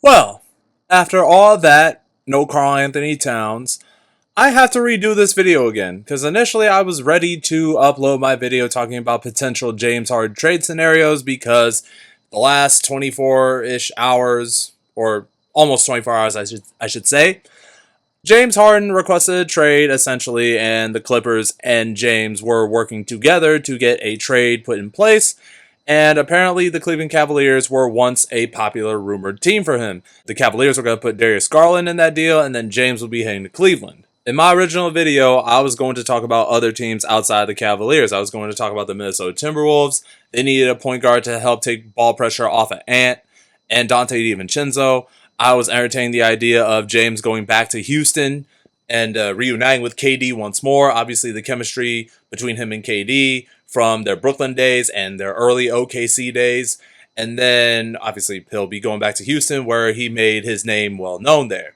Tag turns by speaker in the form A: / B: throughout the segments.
A: Well, after all that, no Carl Anthony Towns, I have to redo this video again because initially I was ready to upload my video talking about potential James Harden trade scenarios because the last 24-ish hours, or almost 24 hours I should say, James Harden requested a trade essentially, and the Clippers and James were working together to get a trade put in place. And apparently, the Cleveland Cavaliers were once a popular rumored team for him. The Cavaliers were going to put Darius Garland in that deal, and then James would be heading to Cleveland. In my original video, I was going to talk about other teams outside the Cavaliers. I was going to talk about the Minnesota Timberwolves. They needed a point guard to help take ball pressure off of Ant and Dante DiVincenzo. I was entertaining the idea of James going back to Houston and reuniting with KD once more. Obviously, the chemistry between him and KD from their Brooklyn days and their early OKC days. And then, obviously, he'll be going back to Houston where he made his name well known there.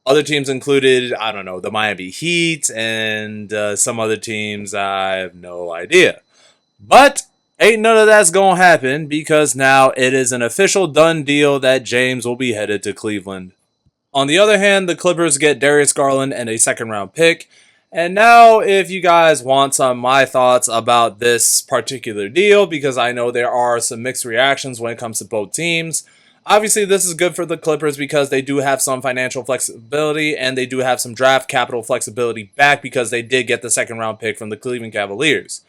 A: Other teams included, I don't know, the Miami Heat and some other teams. I have no idea. But ain't none of that's going to happen because now it is an official done deal that James will be headed to Cleveland. On the other hand, the Clippers get Darius Garland and a second round pick. And now, if you guys want some of my thoughts about this particular deal, because I know there are some mixed reactions when it comes to both teams. Obviously, this is good for the Clippers because they do have some financial flexibility and they do have some draft capital flexibility back because they did get the second round pick from the Cleveland Cavaliers.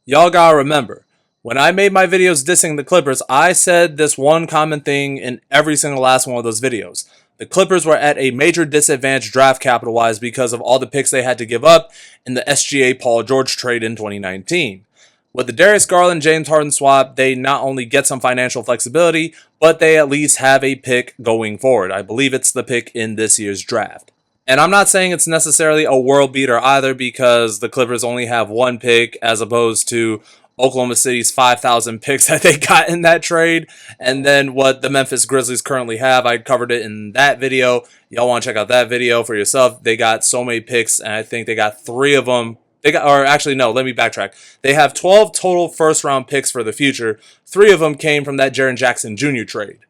A: Y'all gotta remember, when I made my videos dissing the Clippers, I said this one common thing in every single last one of those videos. The Clippers were at a major disadvantage draft capital-wise because of all the picks they had to give up in the SGA Paul George trade in 2019. With the Darius Garland James Harden swap, they not only get some financial flexibility, but they at least have a pick going forward. I believe it's the pick in this year's draft. And I'm not saying it's necessarily a world beater either because the Clippers only have one pick as opposed to Oklahoma City's 5,000 picks that they got in that trade. And then what the Memphis Grizzlies currently have, I covered it in that video. Y'all want to check out that video for yourself. They got so many picks, and I think they got 3 of them. Let me backtrack. They have 12 total first-round picks for the future. 3 of them came from that Jaren Jackson Jr. trade.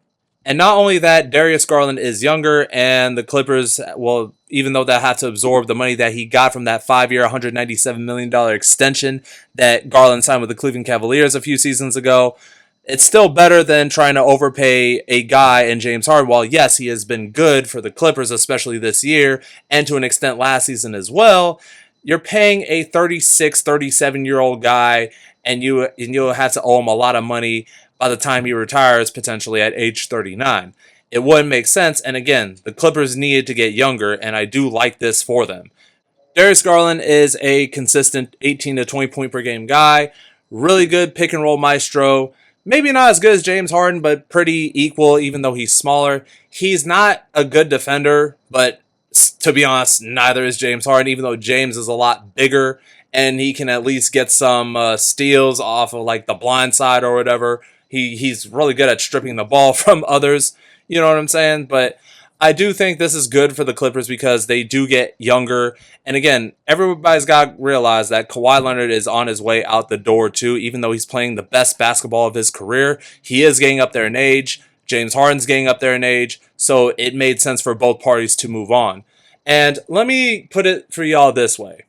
A: And not only that, Darius Garland is younger, and the Clippers, well, even though they have to absorb the money that he got from that 5-year, $197 million extension that Garland signed with the Cleveland Cavaliers a few seasons ago, it's still better than trying to overpay a guy in James Harden. While, yes, he has been good for the Clippers, especially this year, and to an extent last season as well, you're paying a 36, 37-year-old guy, and you'll have to owe him a lot of money by the time he retires, potentially at age 39. It wouldn't make sense, and again, the Clippers needed to get younger, and I do like this for them. Darius Garland is a consistent 18 to 20 point per game guy, really good pick and roll maestro, maybe not as good as James Harden, but pretty equal even though he's smaller. He's not a good defender, but to be honest, neither is James Harden, even though James is a lot bigger, and he can at least get some steals off of like the blind side or whatever. He's really good at stripping the ball from others. You know what I'm saying? But I do think this is good for the Clippers because they do get younger. And again, everybody's got to realize that Kawhi Leonard is on his way out the door too. Even though he's playing the best basketball of his career, he is getting up there in age. James Harden's getting up there in age. So it made sense for both parties to move on. And let me put it for y'all this way.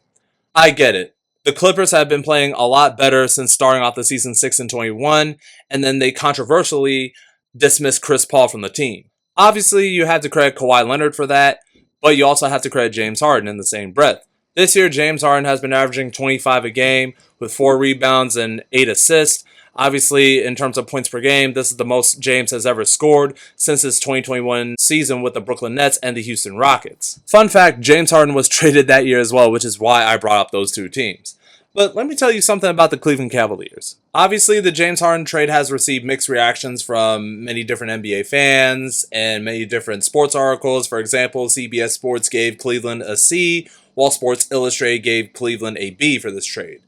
A: I get it. The Clippers have been playing a lot better since starting off the season 6-21, and then they controversially dismissed Chris Paul from the team. Obviously, you have to credit Kawhi Leonard for that, but you also have to credit James Harden in the same breath. This year, James Harden has been averaging 25 a game with 4 rebounds and 8 assists. Obviously, in terms of points per game, this is the most James has ever scored since his 2021 season with the Brooklyn Nets and the Houston Rockets. Fun fact, James Harden was traded that year as well, which is why I brought up those two teams. But let me tell you something about the Cleveland Cavaliers. Obviously, the James Harden trade has received mixed reactions from many different NBA fans and many different sports articles. For example, CBS Sports gave Cleveland a C, while Sports Illustrated gave Cleveland a B for this trade.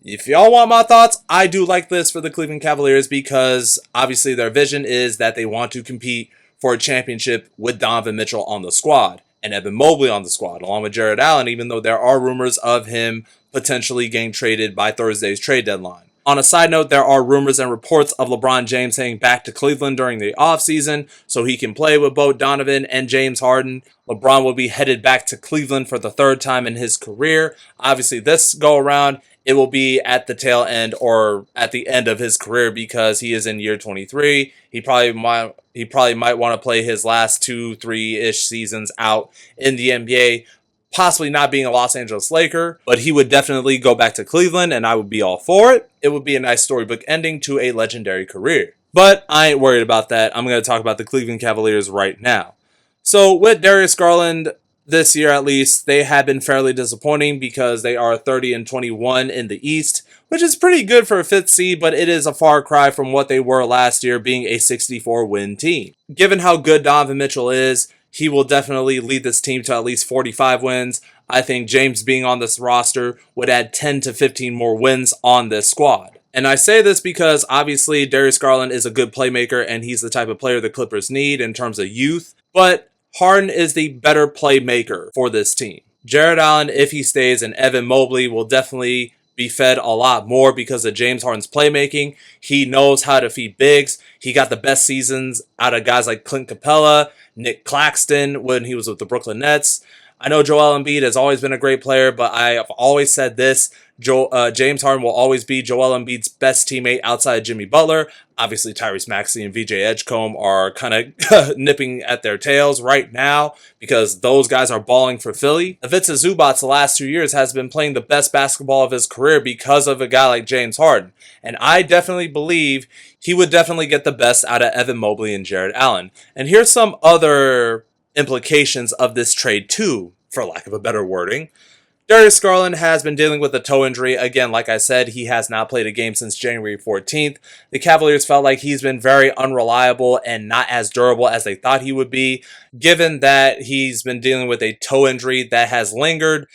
A: If y'all want my thoughts, I do like this for the Cleveland Cavaliers because obviously their vision is that they want to compete for a championship with Donovan Mitchell on the squad and Evan Mobley on the squad, along with Jared Allen, even though there are rumors of him potentially getting traded by Thursday's trade deadline. On a side note, there are rumors and reports of LeBron James heading back to Cleveland during the offseason so he can play with both Donovan and James Harden. LeBron will be headed back to Cleveland for the third time in his career. Obviously, this go around, it will be at the tail end or at the end of his career because he is in year 23. He probably might want to play his last 2-3-ish seasons out in the NBA, possibly not being a Los Angeles Laker, but he would definitely go back to Cleveland and I would be all for it. It would be a nice storybook ending to a legendary career. But I ain't worried about that. I'm going to talk about the Cleveland Cavaliers right now. So with Darius Garland, this year at least, they have been fairly disappointing because they are 30-21 in the East, which is pretty good for a 5th seed, but it is a far cry from what they were last year, being a 64-win team. Given how good Donovan Mitchell is, he will definitely lead this team to at least 45 wins. I think James being on this roster would add 10 to 15 more wins on this squad. And I say this because obviously Darius Garland is a good playmaker and he's the type of player the Clippers need in terms of youth, but Harden is the better playmaker for this team. Jared Allen, if he stays, and Evan Mobley will definitely be fed a lot more because of James Harden's playmaking. He knows how to feed bigs. He got the best seasons out of guys like Clint Capella, Nick Claxton when he was with the Brooklyn Nets. I know Joel Embiid has always been a great player, but I have always said this. James Harden will always be Joel Embiid's best teammate outside of Jimmy Butler. Obviously, Tyrese Maxey and VJ Edgecombe are kind of nipping at their tails right now because those guys are balling for Philly. Ivica Zubac the last 2 years has been playing the best basketball of his career because of a guy like James Harden. And I definitely believe he would definitely get the best out of Evan Mobley and Jared Allen. And here's some other implications of this trade too, for lack of a better wording. Darius Garland has been dealing with a toe injury. Again, like I said, he has not played a game since January 14th. The Cavaliers felt like he's been very unreliable and not as durable as they thought he would be, given that he's been dealing with a toe injury that has lingered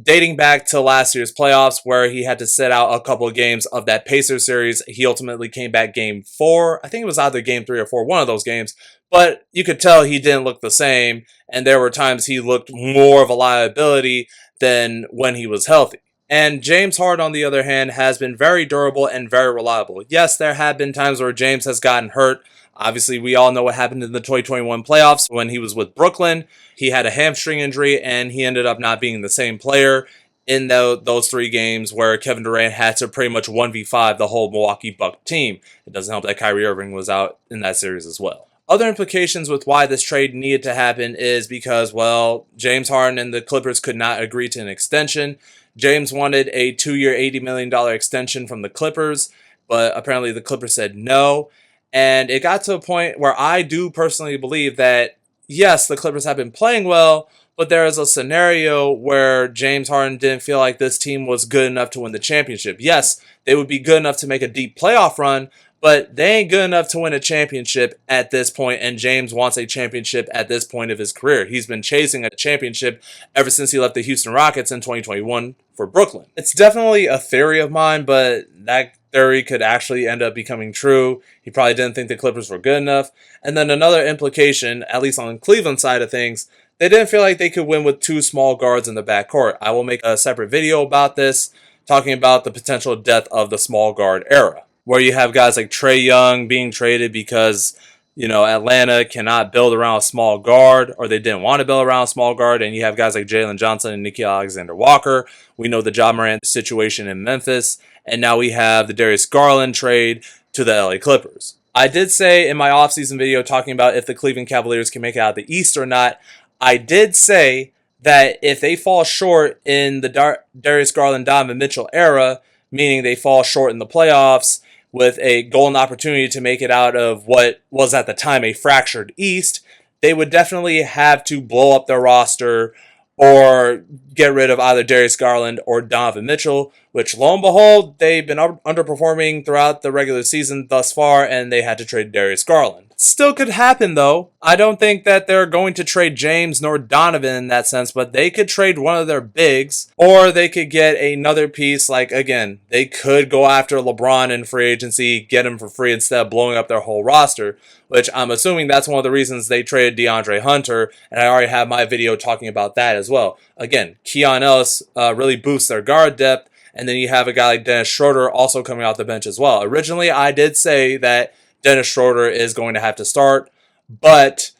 A: dating back to last year's playoffs where he had to sit out a couple of games of that Pacers series. He ultimately came back game 4. I think it was either game 3 or 4, one of those games. But you could tell he didn't look the same, and there were times he looked more of a liability than when he was healthy. And James Harden, on the other hand, has been very durable and very reliable. Yes, there have been times where James has gotten hurt. Obviously, we all know what happened in the 2021 playoffs when he was with Brooklyn. He had a hamstring injury, and he ended up not being the same player in those 3 games where Kevin Durant had to pretty much 1v5 the whole Milwaukee Bucks team. It doesn't help that Kyrie Irving was out in that series as well. Other implications with why this trade needed to happen is because, well, James Harden and the Clippers could not agree to an extension. James wanted a 2-year, $80 million extension from the Clippers, but apparently the Clippers said no. And it got to a point where I do personally believe that, yes, the Clippers have been playing well, but there is a scenario where James Harden didn't feel like this team was good enough to win the championship. Yes, they would be good enough to make a deep playoff run, but they ain't good enough to win a championship at this point, and James wants a championship at this point of his career. He's been chasing a championship ever since he left the Houston Rockets in 2021 for Brooklyn. It's definitely a theory of mine, but that theory could actually end up becoming true. He probably didn't think the Clippers were good enough. And then another implication, at least on the Cleveland side of things, they didn't feel like they could win with 2 small guards in the backcourt. I will make a separate video about this, talking about the potential death of the small guard era, where you have guys like Trae Young being traded because, Atlanta cannot build around a small guard, or they didn't want to build around a small guard, and you have guys like Jalen Johnson and Nickeil Alexander-Walker. We know the Ja Morant situation in Memphis, and now we have the Darius Garland trade to the LA Clippers. I did say in my offseason video talking about if the Cleveland Cavaliers can make it out of the East or not, I did say that if they fall short in the Darius Garland-Donovan Mitchell era, meaning they fall short in the playoffs, with a golden opportunity to make it out of what was at the time a fractured East, they would definitely have to blow up their roster or get rid of either Darius Garland or Donovan Mitchell, which, lo and behold, they've been underperforming throughout the regular season thus far, and they had to trade Darius Garland. Still could happen, though. I don't think that they're going to trade James nor Donovan in that sense, but they could trade one of their bigs, or they could get another piece. Like, again, they could go after LeBron in free agency, get him for free instead of blowing up their whole roster, which I'm assuming that's one of the reasons they traded DeAndre Hunter, and I already have my video talking about that as well. Again, Keon Ellis really boosts their guard depth, And then you have a guy like Dennis Schroeder also coming off the bench as well. Originally, I did say that Dennis Schroeder is going to have to start, but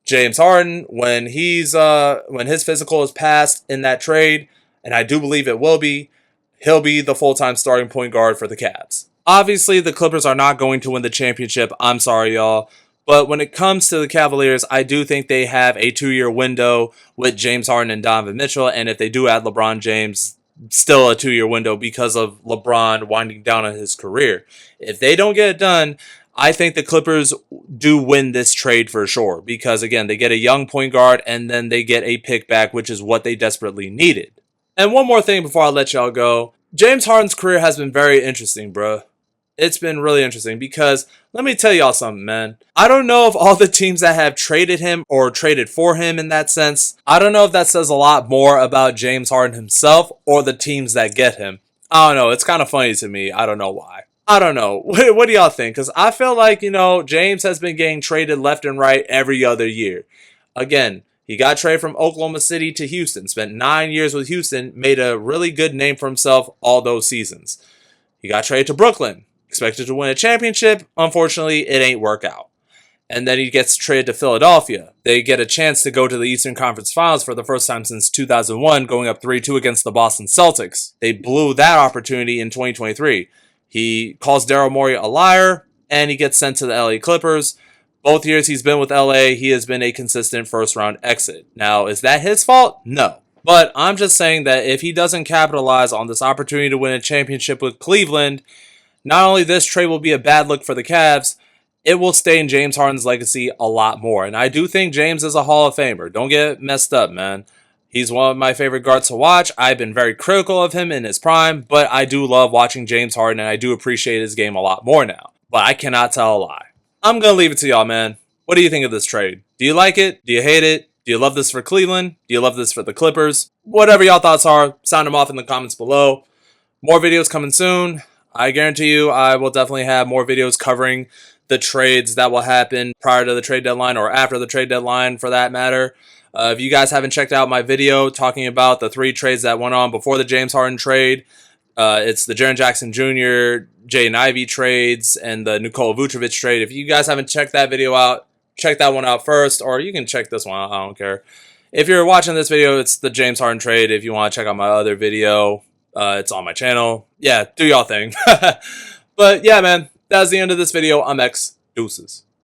A: James Harden, when his physical is passed in that trade, and I do believe it will be, he'll be the full-time starting point guard for the Cavs. Obviously, the Clippers are not going to win the championship. I'm sorry, y'all. But when it comes to the Cavaliers, I do think they have a 2-year window with James Harden and Donovan Mitchell. And if they do add LeBron James, still a 2-year window because of LeBron winding down on his career. If they don't get it done, I think the Clippers do win this trade for sure. Because, again, they get a young point guard and then they get a pick back, which is what they desperately needed. And one more thing before I let y'all go. James Harden's career has been very interesting, bro. It's been really interesting because let me tell y'all something, man. I don't know if all the teams that have traded him or traded for him in that sense, I don't know if that says a lot more about James Harden himself or the teams that get him. I don't know. It's kind of funny to me. I don't know why. I don't know. What do y'all think? Because I feel like, James has been getting traded left and right every other year. Again, he got traded from Oklahoma City to Houston, spent 9 years with Houston, made a really good name for himself all those seasons. He got traded to Brooklyn. Expected to win a championship. Unfortunately, it ain't work out. And then he gets traded to Philadelphia. They get a chance to go to the Eastern Conference Finals for the first time since 2001, going up 3-2 against the Boston Celtics. They blew that opportunity in 2023. He calls Daryl Morey a liar, and he gets sent to the LA Clippers. Both years he's been with LA, he has been a consistent first-round exit. Now, is that his fault? No. But I'm just saying that if he doesn't capitalize on this opportunity to win a championship with Cleveland, not only this trade will be a bad look for the Cavs, it will stay in James Harden's legacy a lot more. And I do think James is a Hall of Famer. Don't get messed up, man. He's one of my favorite guards to watch. I've been very critical of him in his prime, but I do love watching James Harden, and I do appreciate his game a lot more now. But I cannot tell a lie. I'm going to leave it to y'all, man. What do you think of this trade? Do you like it? Do you hate it? Do you love this for Cleveland? Do you love this for the Clippers? Whatever y'all thoughts are, sound them off in the comments below. More videos coming soon. I guarantee you I will definitely have more videos covering the trades that will happen prior to the trade deadline or after the trade deadline for that matter. If you guys haven't checked out my video talking about the 3 trades that went on before the James Harden trade, it's the Jaren Jackson Jr., Jaden Ivey trades, and the Nikola Vucevic trade. If you guys haven't checked that video out, check that one out first, or you can check this one out. I don't care. If you're watching this video, it's the James Harden trade. If you want to check out my other video, it's on my channel. Yeah, do y'all thing. But yeah, man, that's the end of this video. I'm X. Deuces.